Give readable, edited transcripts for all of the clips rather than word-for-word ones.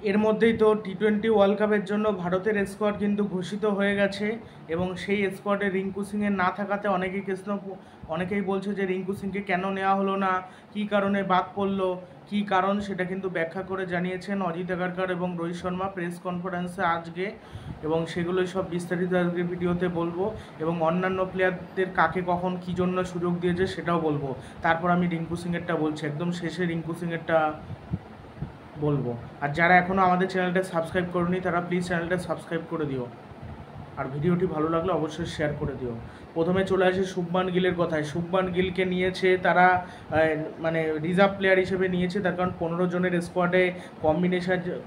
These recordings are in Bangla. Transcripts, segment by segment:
এর মধ্যেই তো টি-20 ওয়ার্ল্ড কাপের জন্য ভারতের স্কোয়াড কিন্তু ঘোষিত হয়ে গেছে এবং সেই স্কোয়াডে রিঙ্কু সিংয়ের না থাকাতে অনেকেই বলছে যে রিঙ্কু সিংকে কেন নেওয়া হলো না, কী কারণে বাদ পড়লো, কী কারণ সেটা কিন্তু ব্যাখ্যা করে জানিয়েছেন অজিত আগারকর এবং রোহিত শর্মা প্রেস কনফারেন্সে আজকে, এবং সেগুলোই সব বিস্তারিত আজকে ভিডিওতে বলবো এবং অন্যান্য প্লেয়ারদের কাকে কখন কী জন্য সুযোগ দিয়েছে সেটাও বলবো। তারপর আমি রিঙ্কু সিংয়েরটা বলছি, একদম শেষে রিঙ্কু সিংয়েরটা বলবো। আর যারা এখনও আমাদের চ্যানেলটা সাবস্ক্রাইব করেনি তারা প্লিজ চ্যানেলটা সাবস্ক্রাইব করে দিও, আর ভিডিওটি ভালো লাগলে অবশ্যই শেয়ার করে দিও। প্রথমে চলে আসে শুভমান গিলের কথায়। শুভমান গিলকে নিয়েছে তারা মানে রিজার্ভ প্লেয়ার হিসেবে নিয়েছে, তার কারণ 15 জনের স্কোয়াডে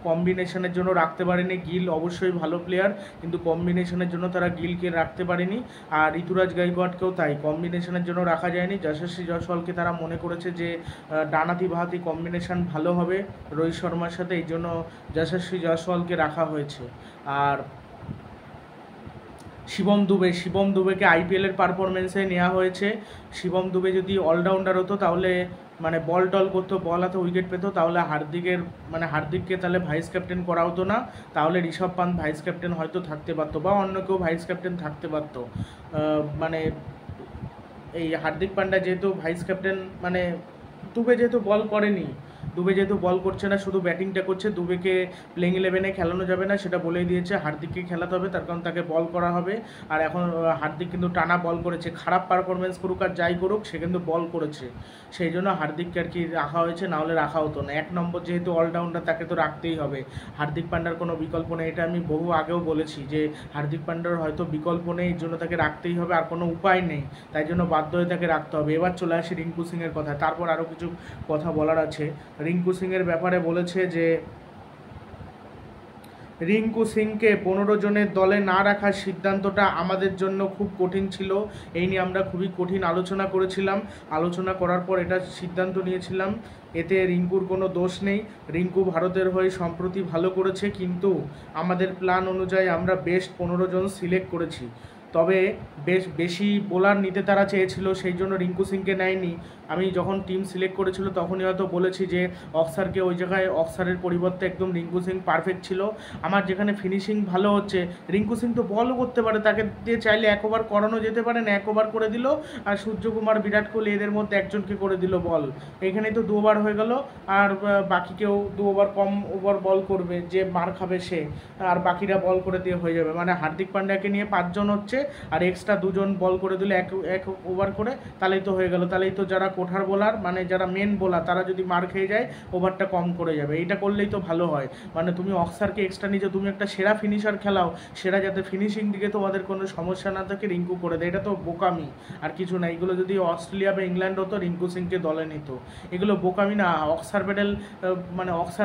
কম্বিনেশনের জন্য রাখতে পারেনি। গিল অবশ্যই ভালো প্লেয়ার, কিন্তু কম্বিনেশনের জন্য তারা গিলকে রাখতে পারেনি। আর ঋতুরাজ গাইকোয়াড়কেও তাই কম্বিনেশনের জন্য রাখা যায়নি। যশস্বী জয়সওয়ালকে তারা মনে করেছে যে ডানাতি বাহাতি কম্বিনেশন ভালো হবে রোহিত শর্মার সাথে, এই জন্য যশস্বী জয়সওয়ালকে রাখা হয়েছে। আর শিবম দুবেকে আইপিএলের পারফরমেন্সে নেওয়া হয়েছে। শিবম দুবে যদি অলরাউন্ডার হতো তাহলে মানে বল টল করতো, বল হাতে উইকেট পেতো, তাহলে হার্দিককে তাহলে ভাইস ক্যাপ্টেন করা হতো না, তাহলে ঋষভ পান্ত ভাইস ক্যাপ্টেন হয়তো থাকতে পারতো বা অন্য কেউ ভাইস ক্যাপ্টেন থাকতে পারতো। মানে এই হার্দিক পান্ডা যেহেতু ভাইস ক্যাপ্টেন, মানে দুবে যেহেতু বল করছে না, শুধু ব্যাটিংটা করছে, দুবেকে প্লেইং 11-এ খেলানো যাবে না সেটা বলেই দিয়েছে। হার্দিককে খেলাতে হবে, তার কারণ তাকে বল করা হবে। আর এখন হার্দিক কিন্তু টানা বল করেছে, খারাপ পারফরমেন্স করুক আর যাই করুক সে কিন্তু বল করেছে, সেই জন্য হার্দিককে আর কি রাখা হয়েছে, নাহলে রাখা হতো না। 1 নম্বর যেহেতু অলরাউন্ডার তাকে তো রাখতেই হবে, হার্দিক পান্ডার কোনো বিকল্প নেই। এটা আমি বহু আগেও বলেছি যে হার্দিক পান্ডার হয়তো বিকল্প নেই, এই জন্য তাকে রাখতেই হবে, আর কোনো উপায় নেই, তাই জন্য বাধ্য হয়ে তাকে রাখতে হবে। এবার চলে আসি রিঙ্কু সিংয়ের কথা, তারপর আরও কিছু কথা বলার আছে। রিঙ্কু সিংয়ের ব্যাপারে বলেছে যে রিঙ্কু সিংকে 15 জনের দলে না রাখার সিদ্ধান্তটা আমাদের জন্য খুব কঠিন ছিল, এই নিয়ে আমরা খুবই কঠিন আলোচনা করেছিলাম। আলোচনা করার পর এটা সিদ্ধান্ত নিয়েছিলাম, এতে রিঙ্কুর কোনো দোষ নেই। রিঙ্কু ভারতের হয়ে সম্প্রতি ভালো করেছে, কিন্তু আমাদের প্ল্যান অনুযায়ী আমরা বেস্ট 15 জন সিলেক্ট করেছি। তবে বেশি বোলার নিতে তারা চেয়েছিল, সেই জন্য রিঙ্কু সিংকে নেয়নি। আমি যখন টিম সিলেক্ট করেছিল তখনই হয়তো বলেছি যে অক্সারকে ওই জায়গায়, অক্সারের পরিবর্তে একদম রিঙ্কু সিং পারফেক্ট ছিল। আমার যেখানে ফিনিশিং ভালো হচ্ছে, রিঙ্কু সিং তো বলও করতে পারে, তাকে দিয়ে চাইলে 1 ওভার করানো যেতে পারে না, 1 ওভার করে দিল, আর সূর্যকুমার, বিরাট কোহলি এদের মধ্যে একজনকে করে দিল বল, এখানেই তো 2 ওভার হয়ে গেল। আর বাকি কেউ 2 ওভার কম ওভার বল করবে, যে মার খাবে সে, আর বাকিরা বল করে দিয়ে হয়ে যাবে। মানে হার্দিক পান্ডাকে নিয়ে 5 জন হচ্ছে, আর এক্সট্রা 2 জন বল করে দিলে এক ওভার করে, তাহলেই তো হয়ে গেল। তাহলেই তো যারা কোঠার বোলার, মানে যারা মেন বোলার, তারা যদি মার খেয়ে যায় ওভারটা কম করে যাবে, এইটা করলেই তো ভালো হয়। মানে তুমি অক্সারকে এক্সট্রা নিচে, তুমি একটা সেরা ফিনিশার খেলাও, সেরা যাতে ফিনিশিং দিকে তোমাদের কোনো সমস্যা না থাকে, রিঙ্কু করে দেয়, এটা তো বোকামি আর কিছু না। এগুলো যদি অস্ট্রেলিয়া বা ইংল্যান্ড হতো, রিঙ্কু সিংকে দলে নিত, এগুলো বোকামি না। অক্সার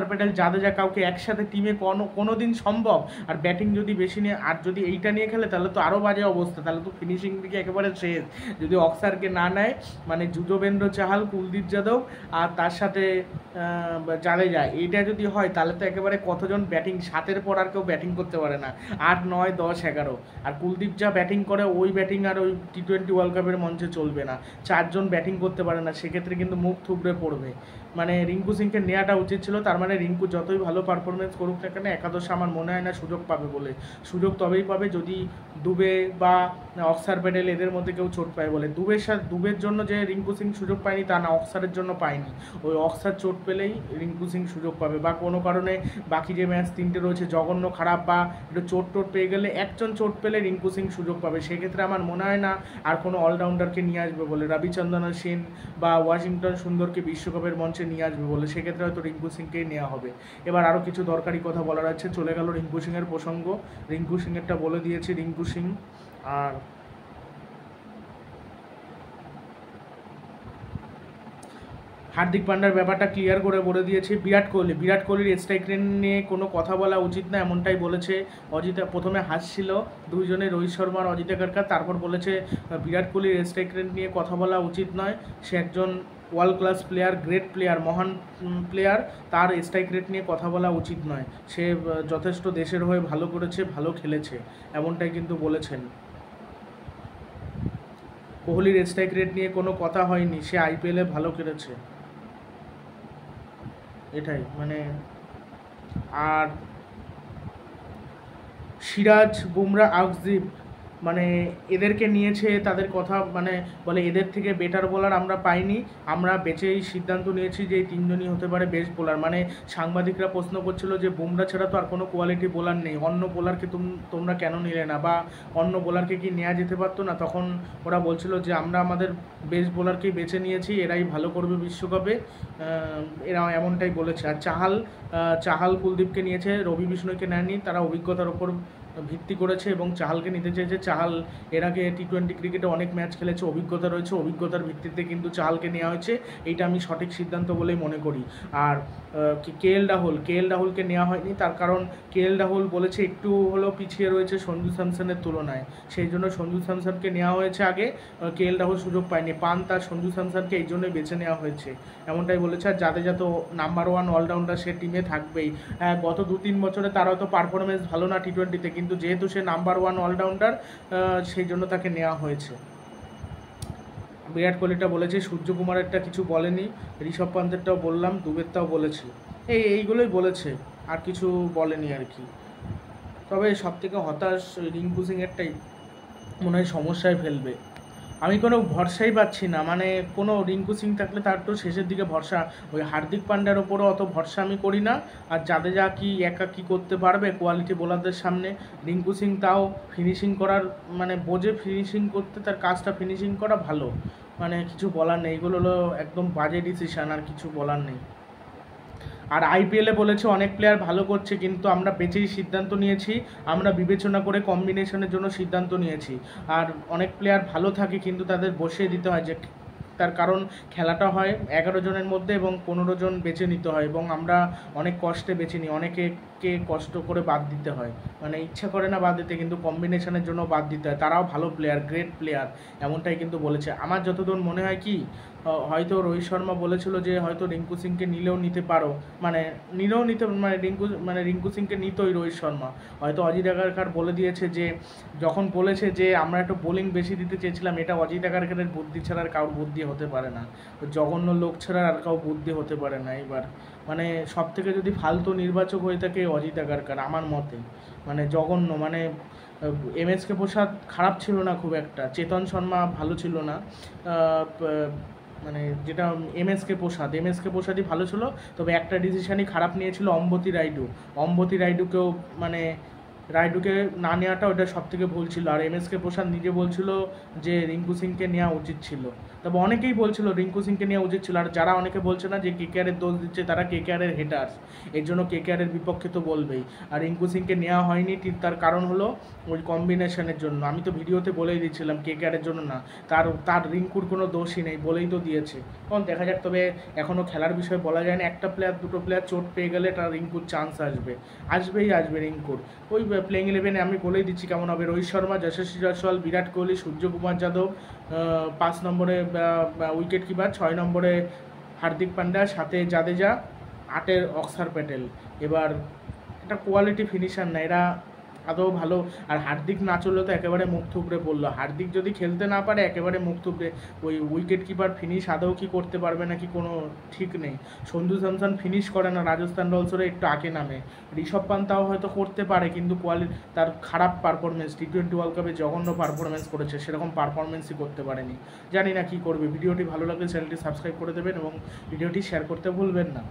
প্যাটেল জাদেজা কাউকে একসাথে টিমে কোনো দিন সম্ভব? আর ব্যাটিং যদি বেশি নিয়ে, আর যদি এইটা নিয়ে খেলে তাহলে তো আরও বাজে অবস্থা, তাহলে তো ফিনিশিং দিকে একেবারে শেষ। যদি অক্সারকে না নেয়, মানে যুজবেন্দ্র চাহাল, কুলদীপ যাদব আর তার সাথে জাদেজা, এইটা যদি হয় তাহলে তো একেবারে কতজন ব্যাটিং, 7-এর পর আর কেউ ব্যাটিং করতে পারে না, 8, 9, 10, 11। আর কুলদীপ যা ব্যাটিং করে, ওই ব্যাটিং আর ওই টি-20 ওয়ার্ল্ড কাপের মঞ্চে চলবে না। 4 জন ব্যাটিং করতে পারে না, সেক্ষেত্রে কিন্তু মুখ থুবড়ে পড়বে। মানে রিঙ্কু সিংকে নেওয়াটা উচিত ছিল। তার মানে রিঙ্কু যতই ভালো পারফরমেন্স করুক না কেন, একাদশে আমার মনে হয় না সুযোগ পাবে বলে। সুযোগ তবেই পাবে যদি দুবে বা অক্সার প্যাটেল এদের মধ্যে কেউ চোট পায় বলে। দুবের জন্য যে রিঙ্কু সিং সুযোগ পায়নি তা না, অক্সারের জন্য পায়নি। ওই অক্সার চোট পেলেই রিঙ্কু সিং সুযোগ পাবে, বা কোনো কারণে বাকি যে ম্যাচ 3টে রয়েছে জঘন্য খারাপ, বা একটু চোট পেয়ে গেলে, একজন চোট পেলে রিঙ্কু সিং সুযোগ পাবে। সেক্ষেত্রে আমার মনে হয় না আর কোনো অলরাউন্ডারকে নিয়ে আসবে বলে, রবিচন্দ্রন অশ্বিন বা ওয়াশিংটন সুন্দরকে বিশ্বকাপের মঞ্চে নিয়ে আসবে বলে, সেক্ষেত্রে হয়তো রিঙ্কু সিংকেই নেওয়া হবে। এবার আরও কিছু দরকারি কথা বলার আছে, চলে গেল রিঙ্কু সিংয়ের প্রসঙ্গ। রিঙ্কু সিংয়েরটা বলে দিয়েছি, রিঙ্কু সিং। আর হার্দিক পান্ডার ব্যাপারটা ক্লিয়ার করে বলে দিয়েছে। বিরাট কোহলির স্ট্রাইক রেট নিয়ে কোনো কথা বলা উচিত না, এমনটাই বলেছে অজিত। প্রথমে হাসছিল দুইজনে, রোহিত শর্মা আর অজিত আগারকর, তারপর বলেছে বিরাট কোহলির স্ট্রাইক রেট নিয়ে কথা বলা উচিত নয়, সে একজন world class player, great player, মহান প্লেয়ার, তার স্ট্রাইক রেট নিয়ে কথা বলা উচিত নয়। সে যথেষ্ট দেশের হয়ে ভালো করেছে, ভালো খেলেছে, এমনটাই কিন্তু বলেছেন। কোহলির স্ট্রাইক রেট নিয়ে কোনো কথা হয়নি, সে আইপিএলে ভালো খেলেছে, এটাই। মানে আর সিরাজ, বুমরা, আকসদীপ মানে এদেরকে নিয়েছে, তাদের কথা মানে বলে এদের থেকে বেটার বোলার আমরা পাইনি, আমরা বেছেই সিদ্ধান্ত নিয়েছি যে এই তিনজনই হতে পারে বেস্ট বোলার। মানে সাংবাদিকরা প্রশ্ন করছিল যে বুমরা ছাড়া তো আর কোনো কোয়ালিটি বোলার নেই, অন্য বোলারকে তোমরা কেন নিলে না, বা অন্য বোলারকে কি নেওয়া যেতে পারতো না? তখন ওরা বলছিল যে আমরা আমাদের বেস্ট বোলারকেই বেছে নিয়েছি, এরাই ভালো করবে বিশ্বকাপে, এরা এমনটাই বলেছে। আর চাহাল কুলদীপকে নিয়েছে, রবি বিষ্ণুকে নেয়নি, তারা অভিজ্ঞতার ওপর ভিত্তি করেছে এবং চাহালকে নিতে চেয়েছে। চাহাল এর আগে টি20 ক্রিকেটে অনেক ম্যাচ খেলেছে, অভিজ্ঞতা রয়েছে, অভিজ্ঞতার ভিত্তিতে কিন্তু চাহালকে নেওয়া হয়েছে, এইটা আমি সঠিক সিদ্ধান্ত বলেই মনে করি। আর কে এল রাহুলকে নেওয়া হয়নি, তার কারণ কে এল রাহুল বলেছে একটু হলেও পিছিয়ে রয়েছে সঞ্জু স্যামসনের তুলনায়, সেই জন্য সঞ্জু স্যামসনকে নেওয়া হয়েছে আগে, কে এল রাহুল সুযোগ পায়নি, পান্ত আর সঞ্জু স্যামসনকে এই জন্যই বেছে নেওয়া হয়েছে, এমনটাই বলেছে। আর জাদেজা তো নাম্বার 1 অলরাউন্ডার, সে টিমে থাকবেই। হ্যাঁ, গত 2-3 বছরে তার হয়তো পারফরমেন্স ভালো না টি20তে, কিন্তু যেহেতু সে নাম্বার 1 অলরাউন্ডার, সেই জন্য তাকে নেওয়া হয়েছে। বিরাট কোহলিটা বলেছে, সূর্যকুমারেরটা কিছু বলেনি, ঋষভ পান্তেরটাও বললাম, দুবেরটাও বলেছে, এইগুলোই বলেছে, আর কিছু বলেনি আর কি। তবে সবথেকে হতাশ রিঙ্কু সিংয়েরটাই মনে হয় সমস্যায় ফেলবে। আমি কোনো ভরসাই পাচ্ছি না, মানে কোনো রিঙ্কু সিং থাকলে তার তো শেষের দিকে ভরসা, ওই হার্দিক পান্ড্যার ওপরও অত ভরসা আমি করি না। আর জাদেজা কি একা কী করতে পারবে কোয়ালিটি বোলারদের সামনে? রিঙ্কু সিং তাও ফিনিশিং করার মানে বোঝে, ফিনিশিং করতে, তার কাজটা ফিনিশিং করা ভালো, মানে কিছু বলার নেই, এগুলো হলো একদম বাজে ডিসিশান, আর কিছু বলার নেই। আর আইপিএলে বলেছে অনেক প্লেয়ার ভালো করছে, কিন্তু আমরা বেছেই সিদ্ধান্ত নিয়েছি, আমরা বিবেচনা করে কম্বিনেশনের জন্য সিদ্ধান্ত নিয়েছি। আর অনেক প্লেয়ার ভালো থাকে কিন্তু তাদের বসিয়ে দিতে হয়, যে তার কারণ খেলাটা হয় 11 জনের মধ্যে এবং 15 জন বেছে নিতে হয়, এবং আমরা অনেক কষ্টে বেছে নিই, অনেকে কষ্ট করে বাদ দিতে হয়, মানে ইচ্ছা করে না বাদ দিতে, কিন্তু কম্বিনেশনের জন্য বাদ দিতে হয়, তারাও ভালো প্লেয়ার, গ্রেট প্লেয়ার, এমনটাই কিন্তু বলেছে। আমার যতদূর মনে হয় কি, হয়তো রোহিত শর্মা বলেছিল যে হয়তো রিঙ্কু সিংকে নিলেও নিতে পারো, মানে রিঙ্কু সিংকে নিতই রোহিত শর্মা, হয়তো অজিত আগারকার বলে দিয়েছে, যে যখন বলেছে যে আমরা একটু বোলিং বেশি দিতে চেয়েছিলাম, এটা অজিত আগারকারের বুদ্ধি ছাড়া আর কারোর বুদ্ধি হতে পারে না, জঘন্য লোক ছাড়া আর কারো বুদ্ধি হতে পারে না। এবার মানে সব থেকে যদি ফালতু নির্বাচক হয়ে থাকে অজিত আগারকার আমার মতে, মানে জঘন্য, মানে এমএসকে প্রসাদ খারাপ ছিল না খুব একটা, চেতন শর্মা ভালো ছিল না, মানে যেটা এমএসকে প্রসাদই ভালো ছিল, তবে একটা ডিসিশনই খারাপ নিয়েছিল অম্বতী রাইডুকেও, মানে রাইডুকে না নেওয়াটা ওটা সব থেকে ভুল ছিল। আর এমএসকে প্রসাদ নিজে বলছিল যে রিঙ্কু সিংকে নেওয়া উচিত ছিল, তবে অনেকেই বলছিল রিঙ্কু সিংকে নেওয়া উচিত ছিল। আর যারা অনেকে বলছে না যে কেকেআরের দোষ দিচ্ছে, তারা কেকেআরের হেটার্স, এর জন্য কেকেআরের বিপক্ষে তো বলবেই। আর রিঙ্কু সিংকে নেওয়া হয়নি, তার কারণ হলো ওই কম্বিনেশনের জন্য, আমি তো ভিডিওতে বলেই দিচ্ছিলাম কেকেআরের জন্য না, তার রিঙ্কুর কোনো দোষই নেই, বলেই তো দিয়েছে। তখন দেখা যাক, তবে এখনও খেলার বিষয়ে বলা যায় না, একটা প্লেয়ার দুটো প্লেয়ার চোট পেয়ে গেলে তার রিঙ্কুর চান্স আসবে রিঙ্কুর। ওই প্লেইং 11-এ আমি বলেই দিচ্ছি কেমন হবে: রোহিত শর্মা, যশস্বী জয়সওয়াল, বিরাট কোহলি, সূর্যকুমার যাদব, 5 নম্বরে উইকেট কিপার, 6 নম্বরে হার্দিক পান্ড্যা, 7-এ জাদেজা, 8-এ অক্সার প্যাটেল। এবার এটা কোয়ালিটি ফিনিশার না, এরা আদৌ ভালো। আর হার্দিক না চললে তো একেবারে মুখ থুবড়ে পড়লো, হার্দিক যদি খেলতে না পারে একেবারে মুখ থুবড়ে, ওই উইকেট কিপার ফিনিশ আদৌ কি করতে পারবে নাকি কোনো ঠিক নেই। সঞ্জু স্যামসন ফিনিশ করে না, রাজস্থান রয়্যালসের একটু আগে নামে। ঋষভ পান্তাও হয়তো করতে পারে, কিন্তু তার খারাপ পারফরমেন্স, টি20 ওয়ার্ল্ড কাপে জঘন্য পারফরমেন্স করেছে, সেরকম পারফরমেন্সই করতে পারেনি। জানি না কী করবে। ভিডিওটি ভালো লাগলে চ্যানেলটি সাবস্ক্রাইব করে দেবেন এবং ভিডিওটি শেয়ার করতে ভুলবেন না।